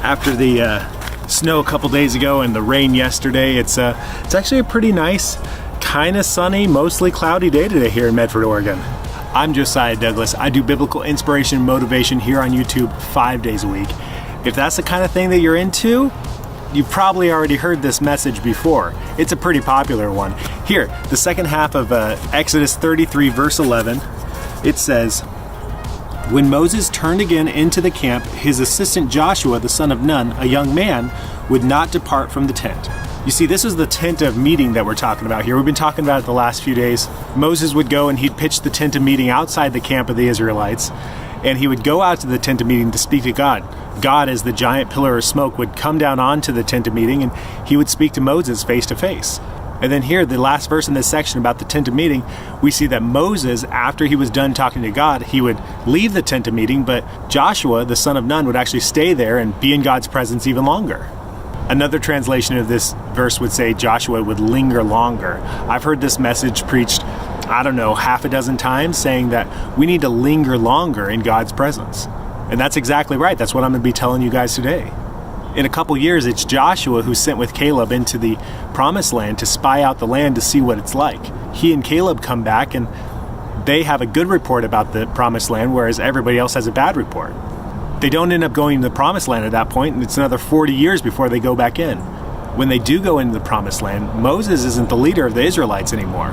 after the snow a couple days ago and the rain yesterday. It's actually a pretty nice, kind of sunny, mostly cloudy day today here in Medford, Oregon. I'm Josiah Douglas. I do biblical inspiration and motivation here on YouTube 5 days a week. If that's the kind of thing that you're into, you've probably already heard this message before. It's a pretty popular one. Here, the second half of Exodus 33 verse 11, it says, "When Moses turned again into the camp, his assistant Joshua, the son of Nun, a young man, would not depart from the tent." You see, this is the tent of meeting that we're talking about here. We've been talking about it the last few days. Moses would go and he'd pitch the tent of meeting outside the camp of the Israelites, and he would go out to the tent of meeting to speak to God. God, as the giant pillar of smoke, would come down onto the tent of meeting, and he would speak to Moses face to face. And then here, the last verse in this section about the tent of meeting, we see that Moses, after he was done talking to God, he would leave the tent of meeting, but Joshua, the son of Nun, would actually stay there and be in God's presence even longer. Another translation of this verse would say Joshua would linger longer. I've heard this message preached, I don't know, half a dozen times, saying that we need to linger longer in God's presence. And that's exactly right. That's what I'm going to be telling you guys today. In a couple years, it's Joshua who's sent with Caleb into the promised land to spy out the land to see what it's like. He and Caleb come back and they have a good report about the promised land, whereas everybody else has a bad report. They don't end up going to the promised land at that point, and it's another 40 years before they go back in. When they do go into the promised land, Moses isn't the leader of the Israelites anymore.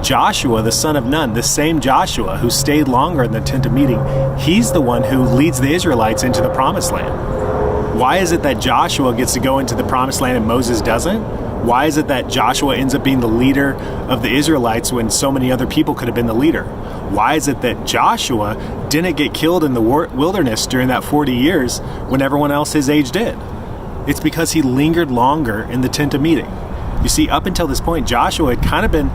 Joshua, the son of Nun, the same Joshua who stayed longer in the tent of meeting, he's the one who leads the Israelites into the promised land. Why is it that Joshua gets to go into the promised land and Moses doesn't? Why is it that Joshua ends up being the leader of the Israelites when so many other people could have been the leader? Why is it that Joshua didn't get killed in the wilderness during that 40 years when everyone else his age did? It's because he lingered longer in the tent of meeting. You see, up until this point, Joshua had kind of been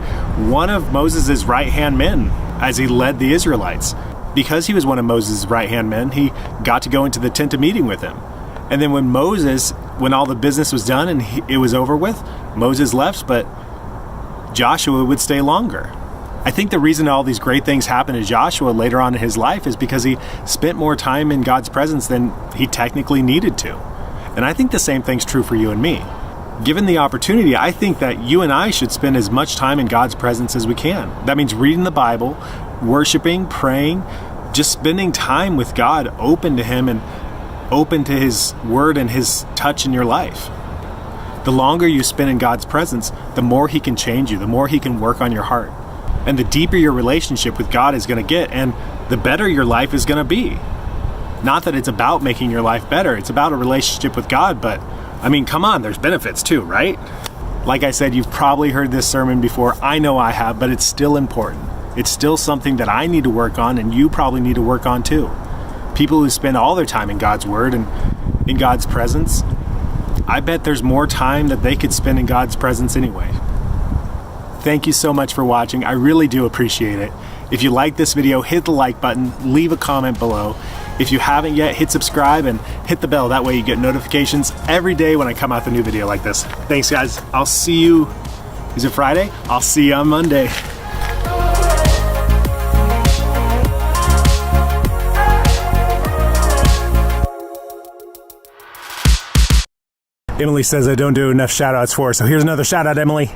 one of Moses' right-hand men as he led the Israelites. Because he was one of Moses' right-hand men, he got to go into the tent of meeting with him. And then when all the business was done and it was over with, Moses left, but Joshua would stay longer. I think the reason all these great things happened to Joshua later on in his life is because he spent more time in God's presence than he technically needed to. And I think the same thing's true for you and me. Given the opportunity, I think that you and I should spend as much time in God's presence as we can. That means reading the Bible, worshiping, praying, just spending time with God, open to Him and open to His Word and His touch in your life. The longer you spend in God's presence, the more He can change you, the more He can work on your heart. And the deeper your relationship with God is going to get, and the better your life is going to be. Not that it's about making your life better, it's about a relationship with God, but I mean, come on, there's benefits too, right? Like I said, you've probably heard this sermon before. I know I have, but it's still important. It's still something that I need to work on, and you probably need to work on too. People who spend all their time in God's Word and in God's presence, I bet there's more time that they could spend in God's presence anyway. Thank you so much for watching. I really do appreciate it. If you like this video, hit the like button, leave a comment below. If you haven't yet, hit subscribe and hit the bell. That way you get notifications every day when I come out with a new video like this. Thanks, guys. I'll see you, is it Friday? I'll see you on Monday. Emily says I don't do enough shout outs for her, so here's another shout out, Emily.